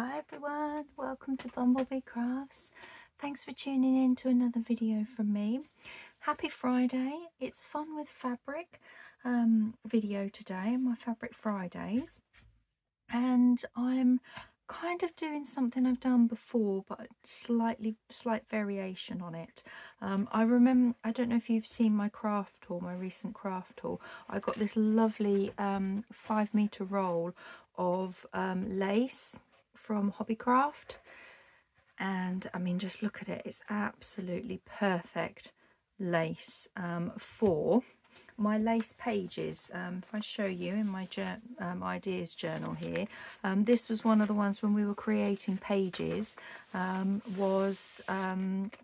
Hi everyone, welcome to BumbleBeeCrafts. Thanks for tuning in to another video from me. Happy Friday. It's Fun with Fabric video today, my Fabric Fridays. And I'm kind of doing something I've done before, but slight variation on it. I don't know if you've seen my craft haul, my recent craft haul. I got this lovely 5-meter roll of lace from Hobbycraft, and I mean, just look at it, it's absolutely perfect lace for my lace pages. If I show you in my ideas journal here, this was one of the ones when we were creating pages, was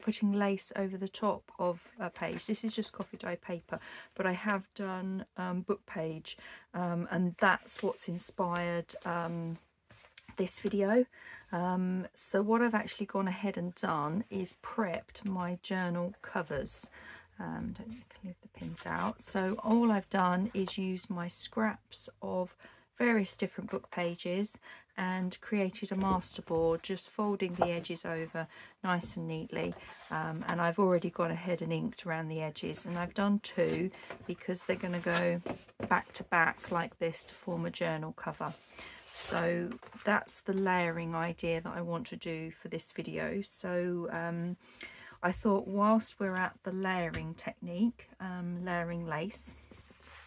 putting lace over the top of a page. This is just coffee dye paper, but I have done book page, and that's what's inspired this video. So what I've actually gone ahead and done is prepped my journal covers. Don't leave the pins out. So all I've done is use my scraps of various different book pages and created a masterboard, just folding the edges over nice and neatly, and I've already gone ahead and inked around the edges, and I've done 2 because they're going to go back to back like this to form a journal cover. So that's the layering idea that I want to do for this video. So I thought, whilst we're at the layering technique, layering lace,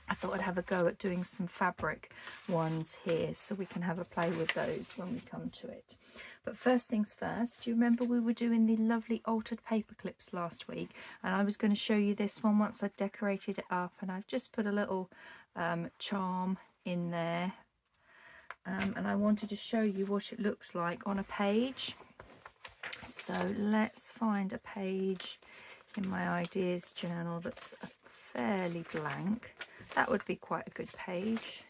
I thought I'd have a go at doing some fabric ones here, so we can have a play with those when we come to it. But first things first, do you remember we were doing the lovely altered paper clips last week, and I was going to show you this one once I decorated it up, and I've just put a little charm in there. And I wanted to show you what it looks like on a page. So let's find a page in my ideas journal that's fairly blank. That would be quite a good page.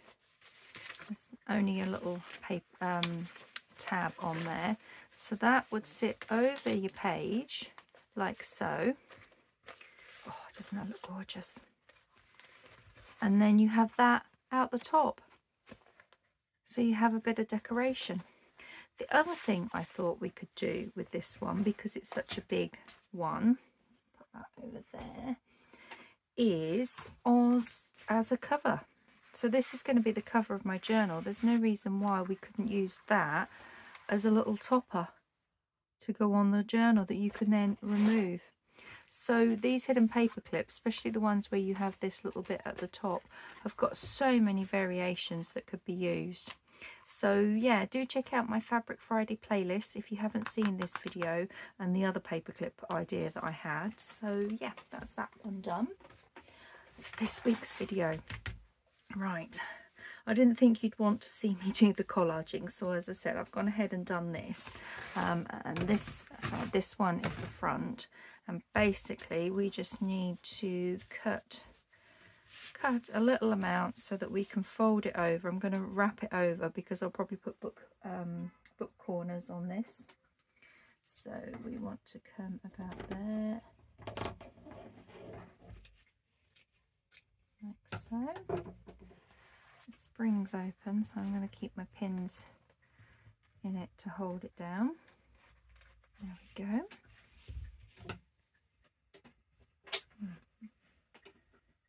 There's only a little paper tab on there. So that would sit over your page like so. Oh, doesn't that look gorgeous? And then you have that out the top, so you have a bit of decoration. The other thing I thought we could do with this one, because it's such a big one, put that over there, is as a cover. So this is going to be the cover of my journal. There's no reason why we couldn't use that as a little topper to go on the journal that you can then remove. So these hidden paper clips, especially the ones where you have this little bit at the top, have got so many variations that could be used. So yeah, do check out my Fabric Friday playlist if you haven't seen this video and the other paperclip idea that I had. So yeah, that's that one done. So this week's video, right, I didn't think you'd want to see me do the collaging, so as I said, I've gone ahead and done this, and this one is the front, and basically we just need to cut a little amount so that we can fold it over. I'm going to wrap it over because I'll probably put book corners on this. So we want to come about there, like so. The spring's open, so I'm going to keep my pins in it to hold it down. There we go.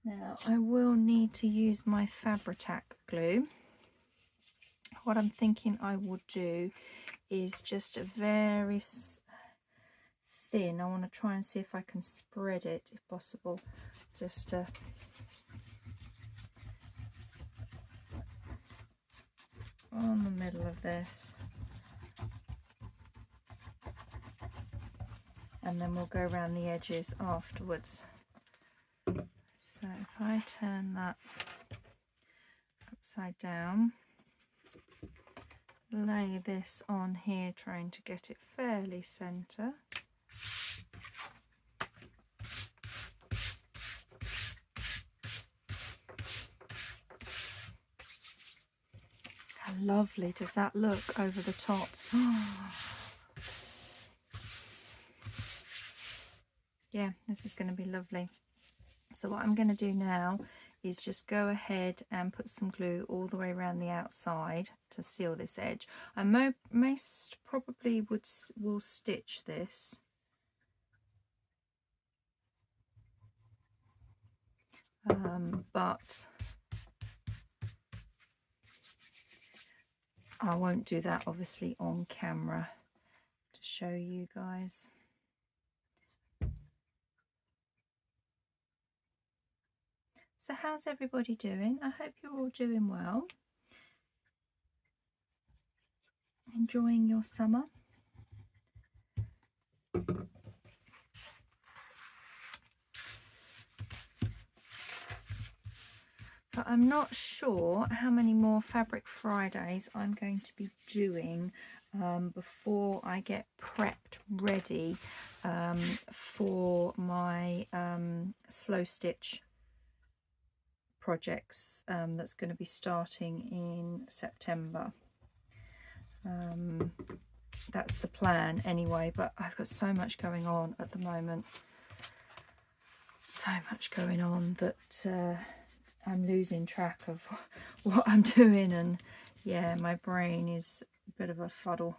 Now I will need to use my Fabri-Tac glue. What I'm thinking I will do is just a very thin, I want to try and see if I can spread it if possible, just on the middle of this, and then we'll go around the edges afterwards. So if I turn that upside down, lay this on here, trying to get it fairly centre. How lovely does that look over the top? Yeah, this is going to be lovely. So what I'm going to do now is just go ahead and put some glue all the way around the outside to seal this edge. I most probably will stitch this. But I won't do that obviously on camera to show you guys. So how's everybody doing? I hope you're all doing well. Enjoying your summer. So I'm not sure how many more Fabric Fridays I'm going to be doing before I get prepped ready for my slow stitch projects that's going to be starting in September. That's the plan anyway, but I've got so much going on at the moment, so much going on that I'm losing track of what I'm doing, and yeah, my brain is a bit of a fuddle.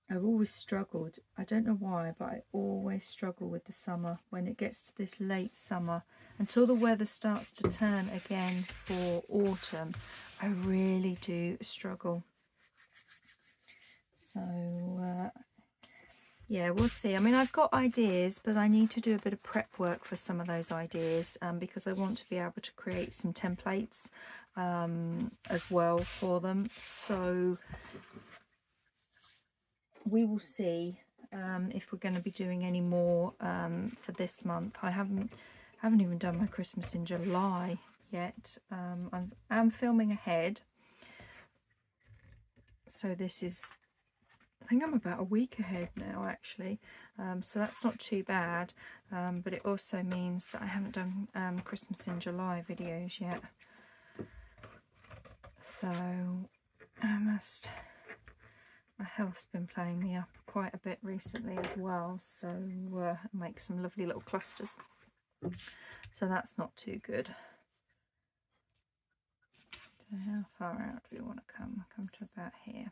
I've always struggled, I don't know why, but I always struggle with the summer. When it gets to this late summer, until the weather starts to turn again for autumn, I really do struggle. So yeah, we'll see. I mean, I've got ideas, but I need to do a bit of prep work for some of those ideas because I want to be able to create some templates as well for them. So we will see if we're going to be doing any more for this month. I haven't even done my Christmas in July yet. I'm filming ahead, so this is, I think I'm about a week ahead now actually, so that's not too bad, but it also means that I haven't done Christmas in July videos yet. So my health's been playing me up quite a bit recently as well, so make some lovely little clusters, so that's not too good. So how far out do we want to come? Come to about here.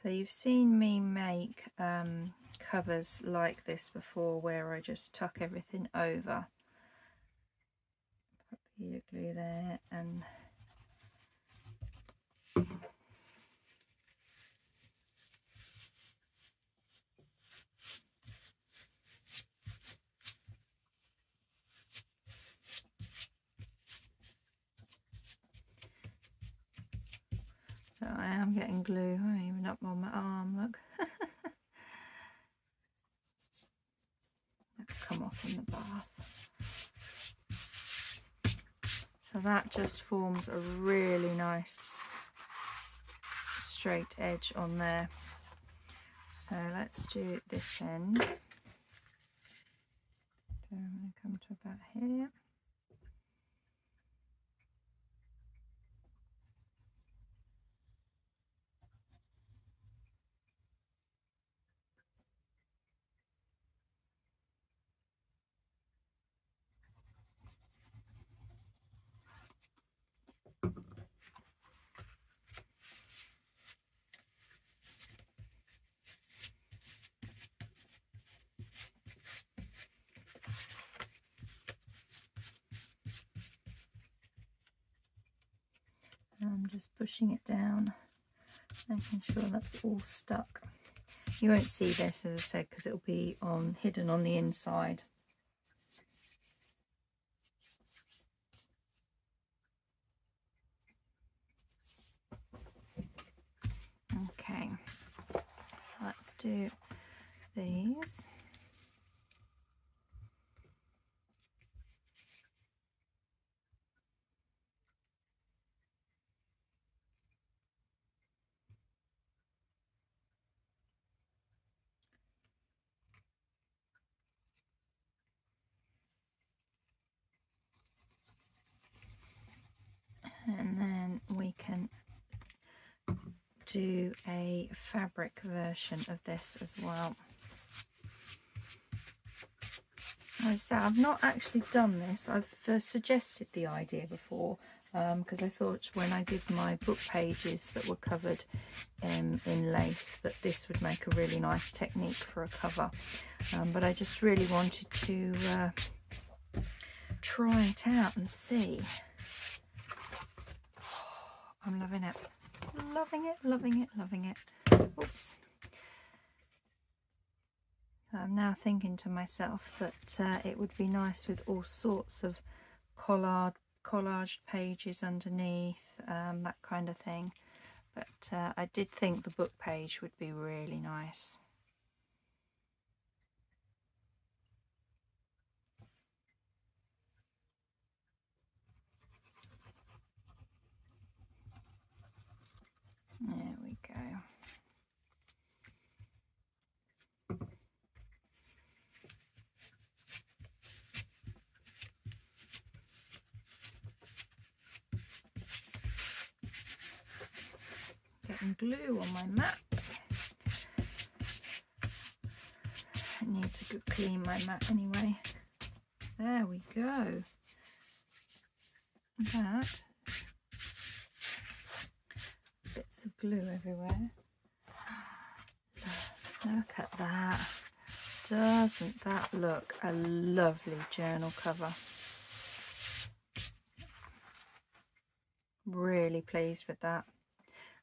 So you've seen me make covers like this before, where I just tuck everything over, put the glue there, and so I am getting glue even up on my arm, look. That'll come off in the bath. So that just forms a really nice straight edge on there. So let's do this end. So I'm going to come to about here. I'm just pushing it down, making sure that's all stuck. You won't see this, as I said, because it'll be hidden on the inside. Okay, so let's do these. And then we can do a fabric version of this as well. As I say, I've not actually done this. I've suggested the idea before, because I thought when I did my book pages that were covered in lace that this would make a really nice technique for a cover. But I just really wanted to try it out and see. I'm loving it. Loving it, loving it, loving it. Oops. I'm now thinking to myself that it would be nice with all sorts of collaged pages underneath, that kind of thing. But I did think the book page would be really nice. There we go. Getting glue on my mat. It needs a good clean, my mat, anyway. There we go. That. Bits of glue everywhere. Look at that. Doesn't that look a lovely journal cover? Really pleased with that.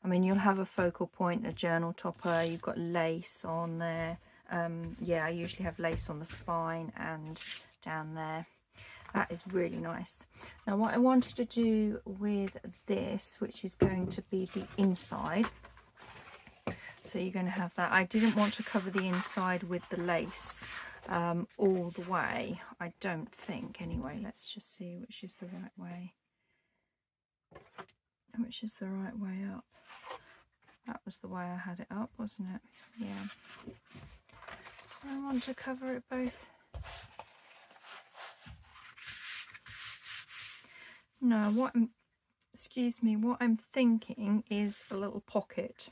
I mean, you'll have a focal point, a journal topper, you've got lace on there. Yeah, I usually have lace on the spine and down there. That is really nice. Now what I wanted to do with this, which is going to be the inside, so you're going to have that. I didn't want to cover the inside with the lace all the way, I don't think. Anyway, let's just see which is the right way. Which is the right way up. That was the way I had it up, wasn't it? Yeah. I want to cover it both. No, what I'm thinking is a little pocket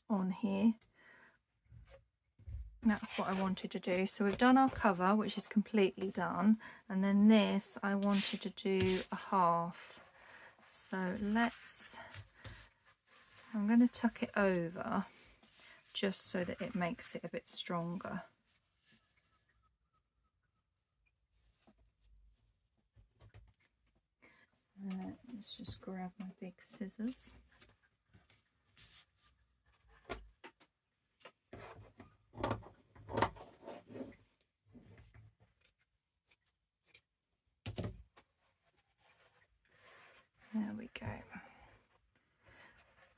on here. That's what I wanted to do. So we've done our cover, which is completely done, and then this I wanted to do a half. So I'm going to tuck it over just so that it makes it a bit stronger. Let's just grab my big scissors. There we go.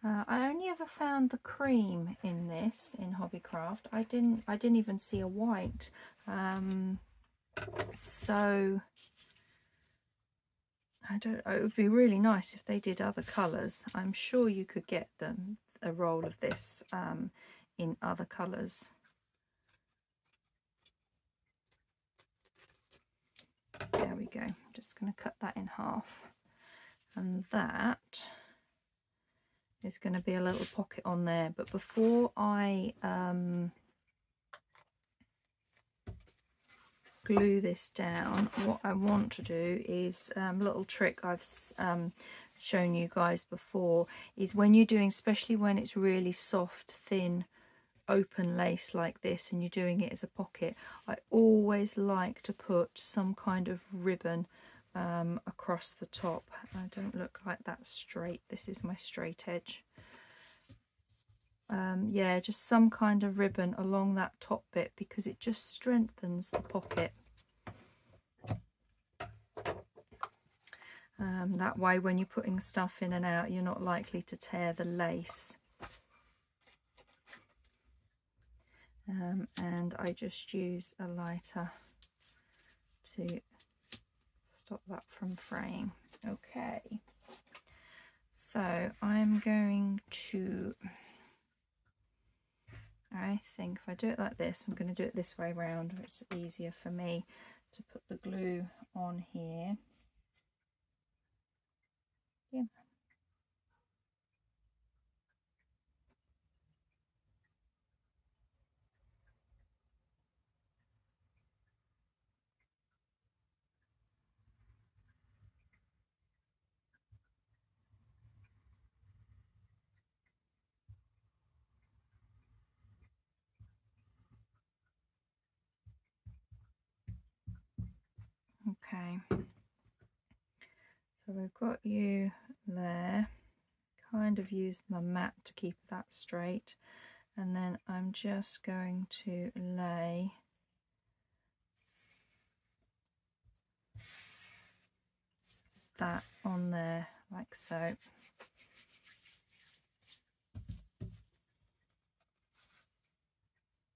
I only ever found the cream in this in Hobbycraft. I didn't even see a white. So it would be really nice if they did other colours. I'm sure you could get a roll of this in other colours. There we go. I'm just going to cut that in half, and that is going to be a little pocket on there. But before I glue this down, what I want to do is a little trick I've shown you guys before, is when you're doing, especially when it's really soft, thin, open lace like this and you're doing it as a pocket, I always like to put some kind of ribbon across the top. I don't look like that straight. This is my straight edge. Yeah, just some kind of ribbon along that top bit, because it just strengthens the pocket. That way when you're putting stuff in and out, you're not likely to tear the lace. And I just use a lighter to stop that from fraying. Okay, so I'm going to, I think if I do it like this, I'm going to do it this way round. It's easier for me to put the glue on here. Yeah. Okay, so we've got you there. Kind of used my mat to keep that straight, and then I'm just going to lay that on there like so.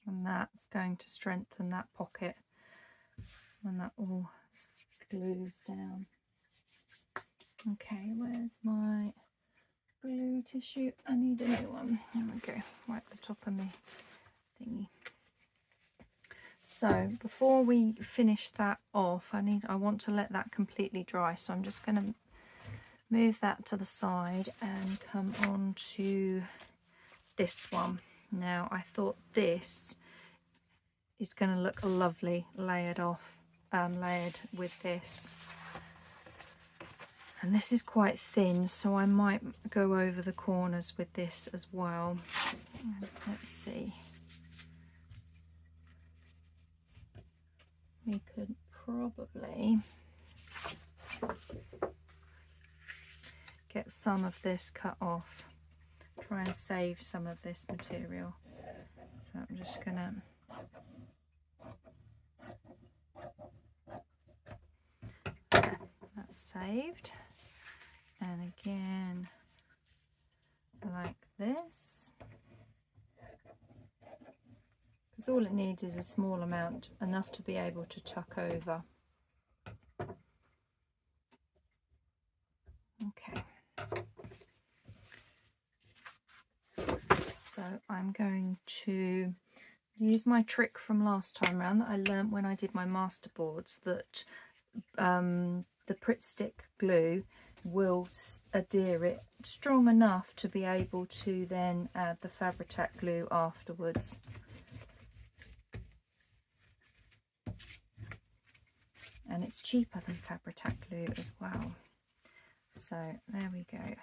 And that's going to strengthen that pocket when that all glues down. Okay, where's my glue tissue? I need a new one. There we go, right at the top of my thingy. So before we finish that off, I want to let that completely dry. So I'm just going to move that to the side and come on to this one. Now I thought this is going to look lovely layered with this, and this is quite thin, so I might go over the corners with this as well. Let's see, we could probably get some of this cut off, try and save some of this material. So I'm just gonna that's saved, and again like this, because all it needs is a small amount, enough to be able to tuck over. Okay, so I'm going to use my trick from last time around that I learned when I did my master boards, that the Pritt Stick glue will adhere it strong enough to be able to then add the Fabri-Tac glue afterwards. And it's cheaper than Fabri-Tac glue as well. So there we go.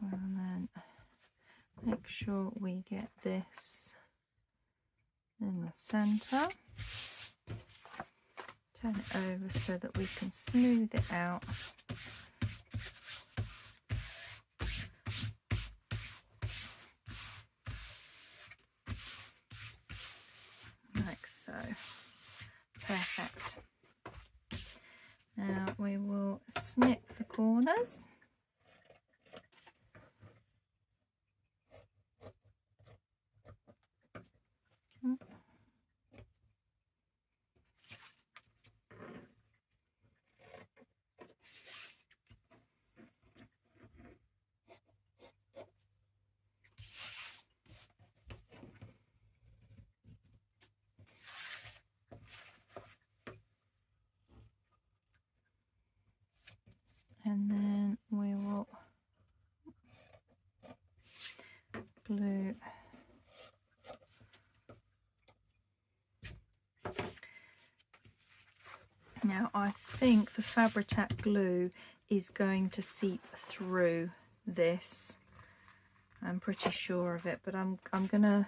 And then make sure we get this in the center. Turn it over so that we can smooth it out. Like so. Perfect. Now we will snip the corners. And then we will glue now. I think the Fabri-Tac glue is going to seep through this. I'm pretty sure of it, but I'm gonna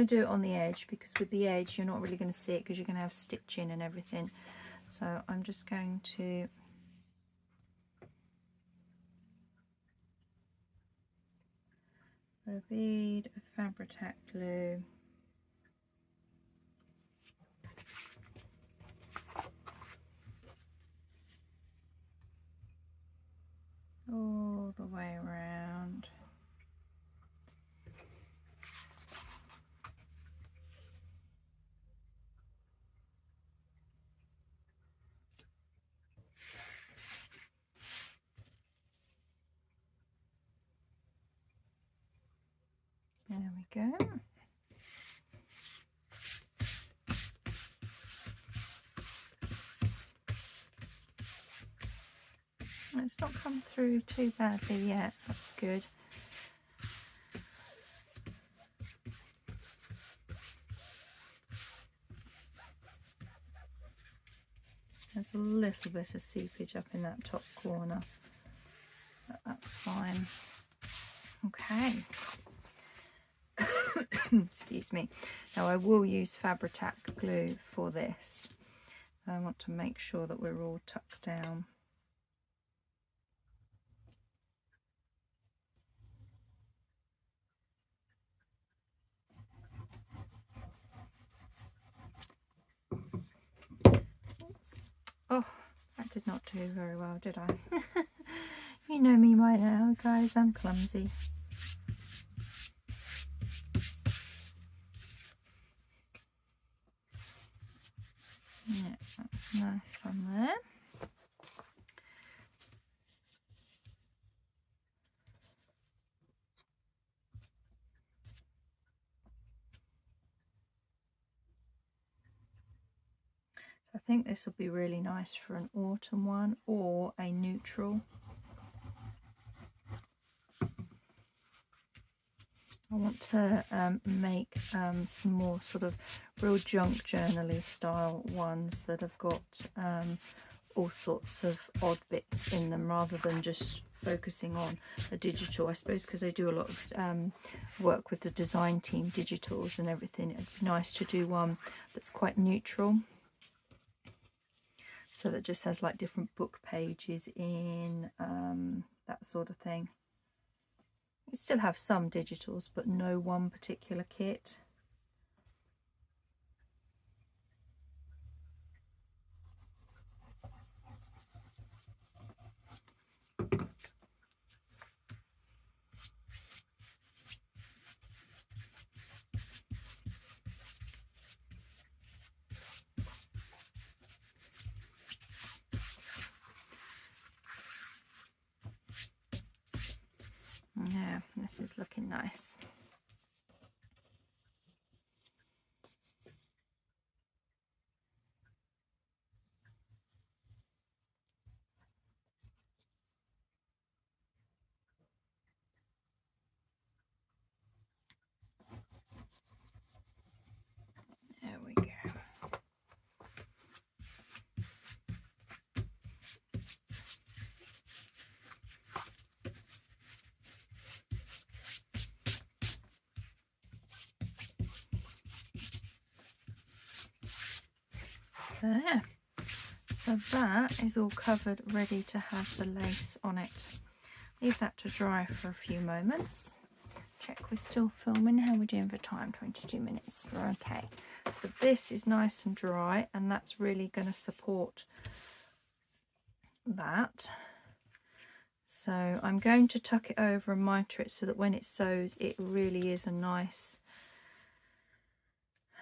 do it on the edge, because with the edge you're not really going to see it because you're going to have stitching and everything. So I'm just going to put a bead of Fabri-Tac glue all the way around. There we go. It's not come through too badly yet, that's good. There's a little bit of seepage up in that top corner, but that's fine. Okay. Excuse me. Now I will use Fabri-Tac glue for this. I want to make sure that we're all tucked down. Oops. Oh, that did not do very well, did I? You know me by now, guys, I'm clumsy. Yeah, that's nice on there. I think this will be really nice for an autumn one or a neutral. I want to make some more sort of real junk journaly style ones that have got all sorts of odd bits in them, rather than just focusing on a digital. I suppose because I do a lot of work with the design team, digitals and everything, it'd be nice to do one that's quite neutral. So that just has like different book pages in, that sort of thing. You still have some digitals, but no one particular kit. Yeah, this is looking nice. There we go. There. So that is all covered, ready to have the lace on it. Leave that to dry for a few moments. Check we're still filming. How are we doing for time? 22 minutes. Okay. So this is nice and dry, and that's really going to support that. So I'm going to tuck it over and miter it so that when it sews, it really is a nice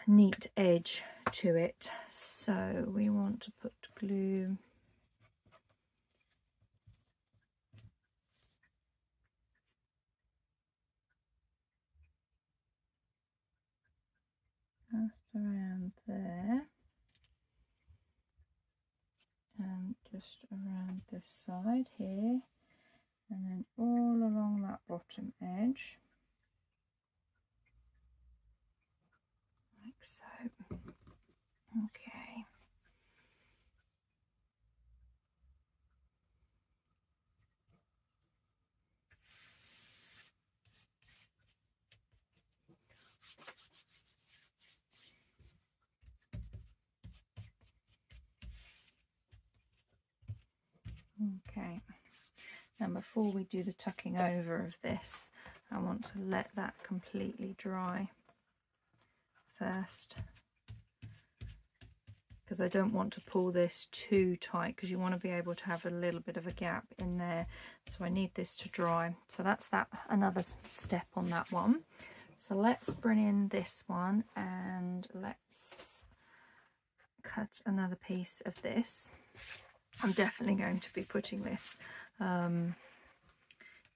neat edge to it. So we want to put glue just around there and just around this side here, and then all along that bottom edge like so. Okay. Okay, and before we do the tucking over of this, I want to let that completely dry first, because I don't want to pull this too tight, because you want to be able to have a little bit of a gap in there. So I need this to dry. So that's that, another step on that one. So let's bring in this one and let's cut another piece of this. I'm definitely going to be putting this in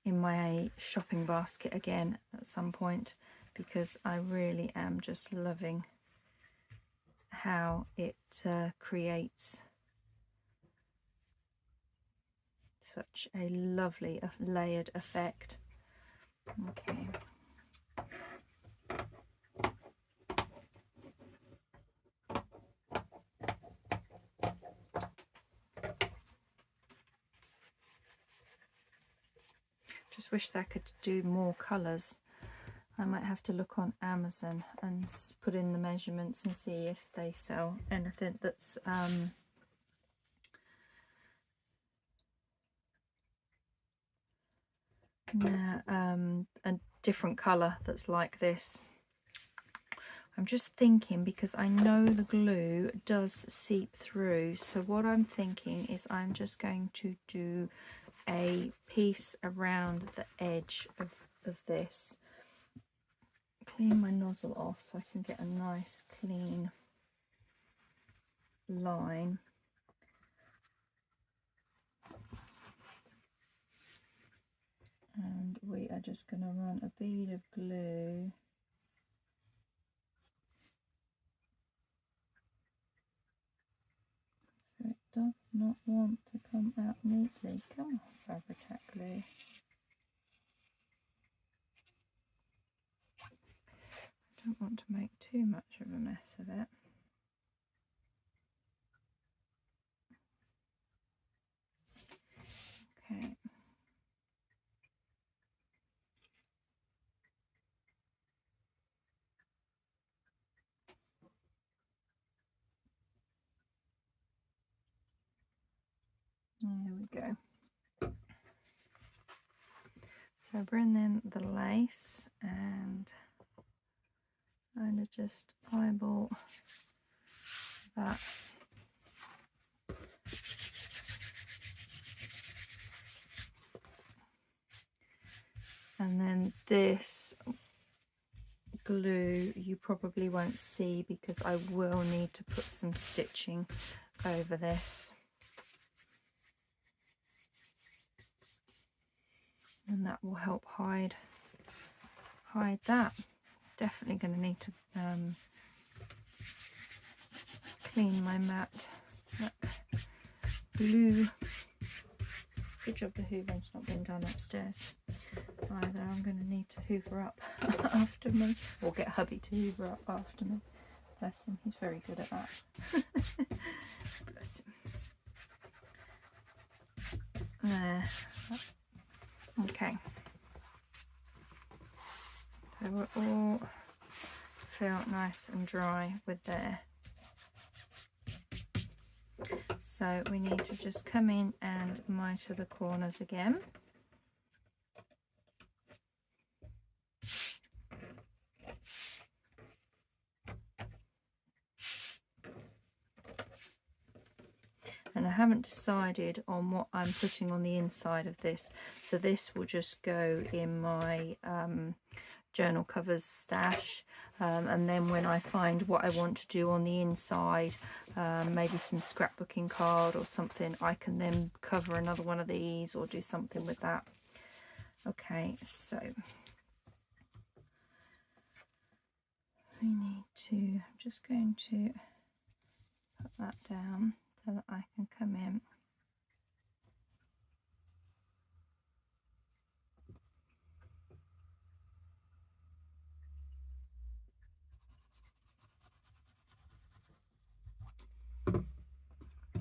my shopping basket again at some point, because I really am just loving how it creates such a lovely layered effect. Okay. Just wish that I could do more colours. I might have to look on Amazon and put in the measurements and see if they sell anything that's a different colour that's like this. I'm just thinking, because I know the glue does seep through, so what I'm thinking is I'm just going to do a piece around the edge of this. Clean my nozzle off so I can get a nice clean line. And we are just going to run a bead of glue it does not want to come out neatly. Come on, Fabri-Tac glue. I don't want to make too much of a mess of it. Okay. There we go. So bring in the lace and kind of just eyeball that. And then this glue you probably won't see because I will need to put some stitching over this. And that will help hide that. Definitely going to need to clean my mat. Glue. Good job the hoovering's not been done upstairs either. I'm going to need to hoover up after me, or get hubby to hoover up after me. Bless him, he's very good at that. Bless him. There. Okay. So we're all feel nice and dry with there. So we need to just come in and miter the corners again. And I haven't decided on what I'm putting on the inside of this, so this will just go in my journal covers stash, and then when I find what I want to do on the inside, maybe some scrapbooking card or something, I can then cover another one of these or do something with that. Okay, so we need to, I'm just going to put that down so that I can come in.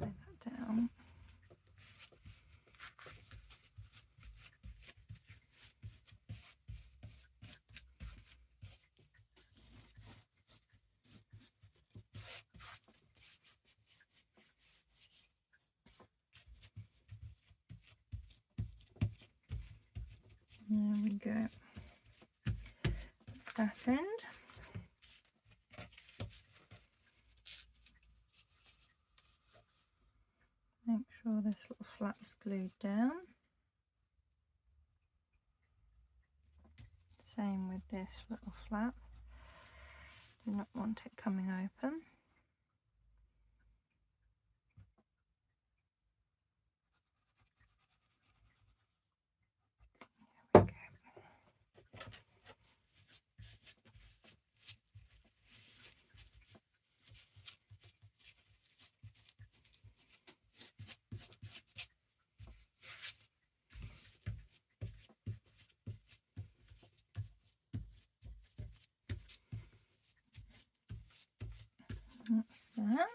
Lay that down. There we go. That's that end. Make sure this little flap's glued down. Same with this little flap. Do not want it coming open. There we go. That's that.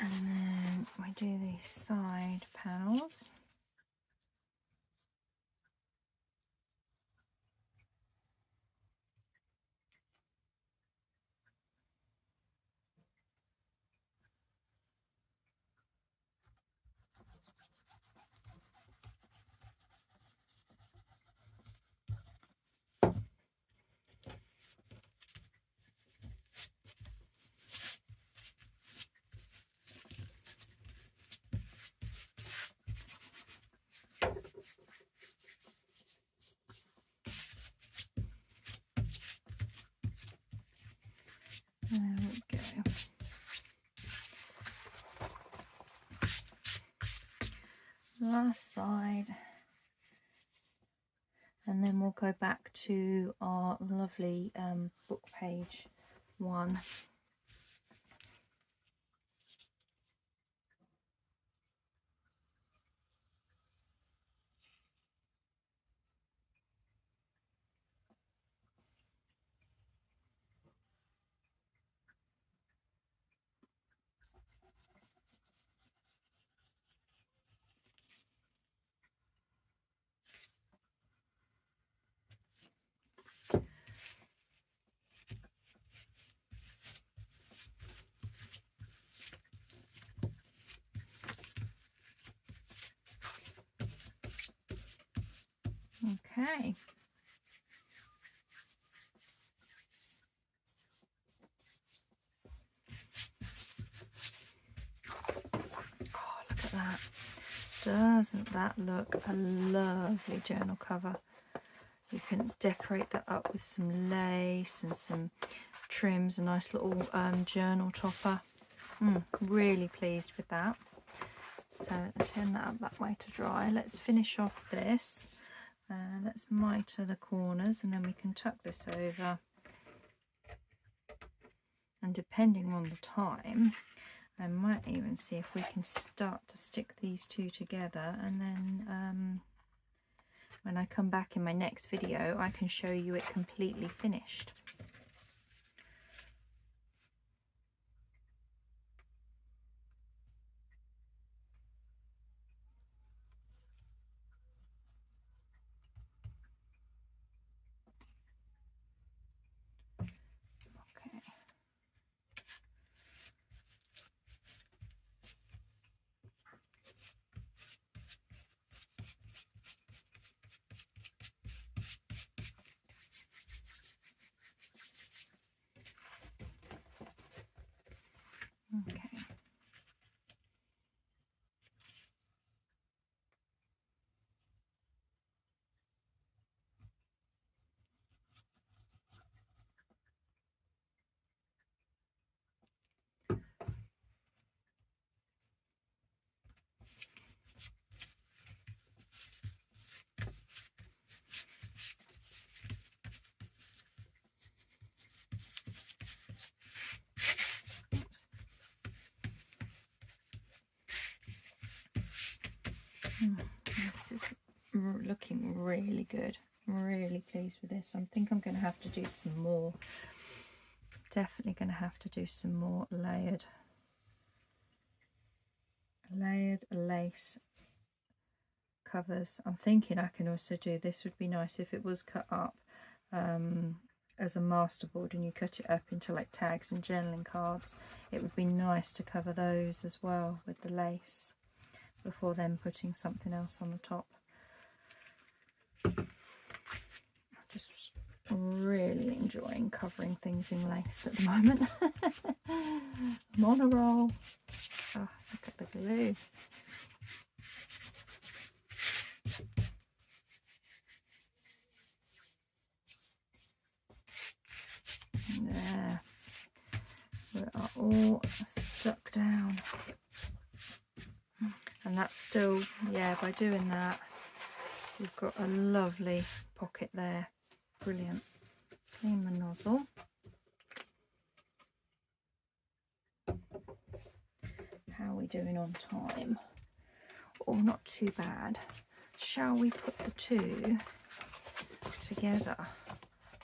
And then we do these side panels. There we go. Last side. And then we'll go back to our lovely book page 1. Okay. Oh, look at that. Doesn't that look a lovely journal cover? You can decorate that up with some lace and some trims, a nice little journal topper. Really pleased with that. So let's turn that up that way to dry. Let's finish off this. Let's mitre the corners and then we can tuck this over. And depending on the time, I might even see if we can start to stick these two together, and then when I come back in my next video I can show you it completely finished. Okay. This is looking really good. I'm really pleased with this. I think I'm going to have to do some more. Definitely going to have to do some more layered lace covers. I'm thinking I can also do this. Would be nice if it was cut up as a masterboard and you cut it up into like tags and journaling cards. It would be nice to cover those as well with the lace before then putting something else on the top. I'm just really enjoying covering things in lace at the moment. I'm on a roll. Oh, look at the glue. There, we are all stuck down. And that's still, yeah, by doing that, we've got a lovely pocket there. Brilliant. Clean the nozzle. How are we doing on time? Oh, not too bad. Shall we put the two together?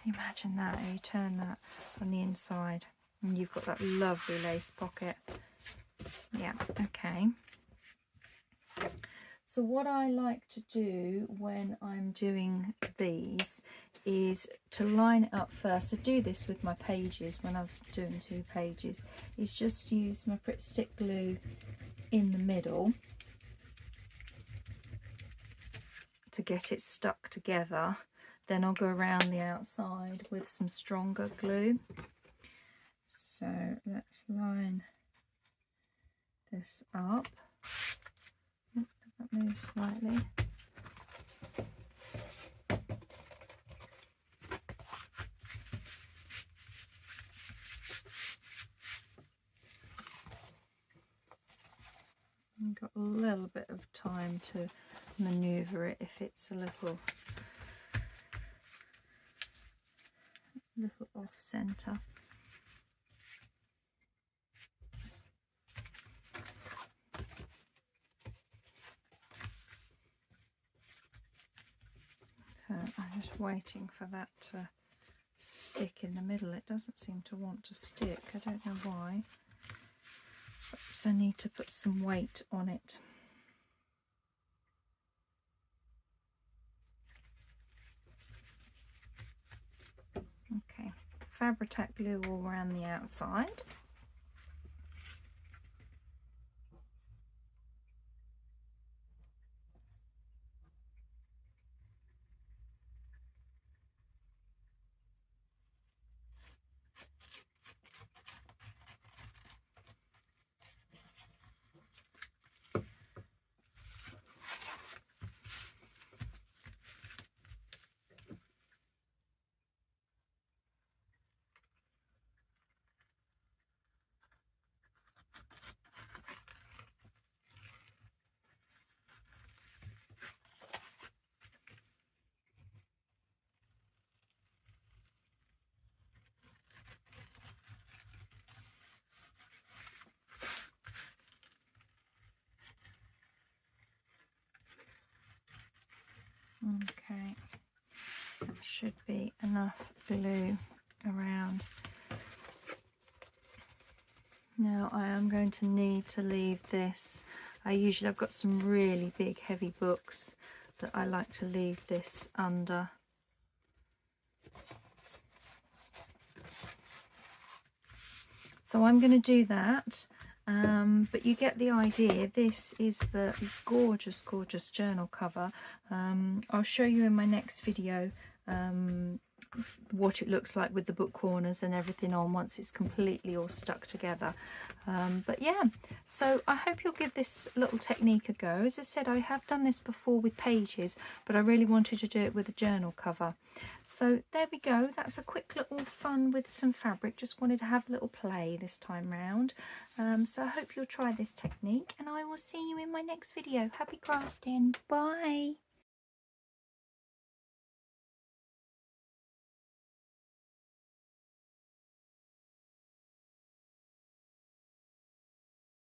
Imagine that, you turn that on the inside and you've got that lovely lace pocket. Yeah, okay. So what I like to do when I'm doing these is to line it up first. I do this with my pages when I'm doing 2 pages, is just use my Pritt Stick glue in the middle to get it stuck together. Then I'll go around the outside with some stronger glue. So let's line this up. That moves slightly. got a little bit of time to maneuver it if it's a little off center. So I'm just waiting for that to stick in the middle. It doesn't seem to want to stick. I don't know why. Perhaps I need to put some weight on it. Okay, Fabri-Tac glue all around the outside. Okay, that should be enough glue around. Now I am going to need to leave this. I've got some really big heavy books that I like to leave this under. So I'm going to do that, but you get the idea. This is the gorgeous, gorgeous journal cover. I'll show you in my next video what it looks like with the book corners and everything on once it's completely all stuck together. But yeah, so I hope you'll give this little technique a go. As I said, I have done this before with pages, but I really wanted to do it with a journal cover. So there we go. That's a quick little fun with some fabric. Just wanted to have a little play this time round. So I hope you'll try this technique, and I will see you in my next video. Happy crafting. Bye.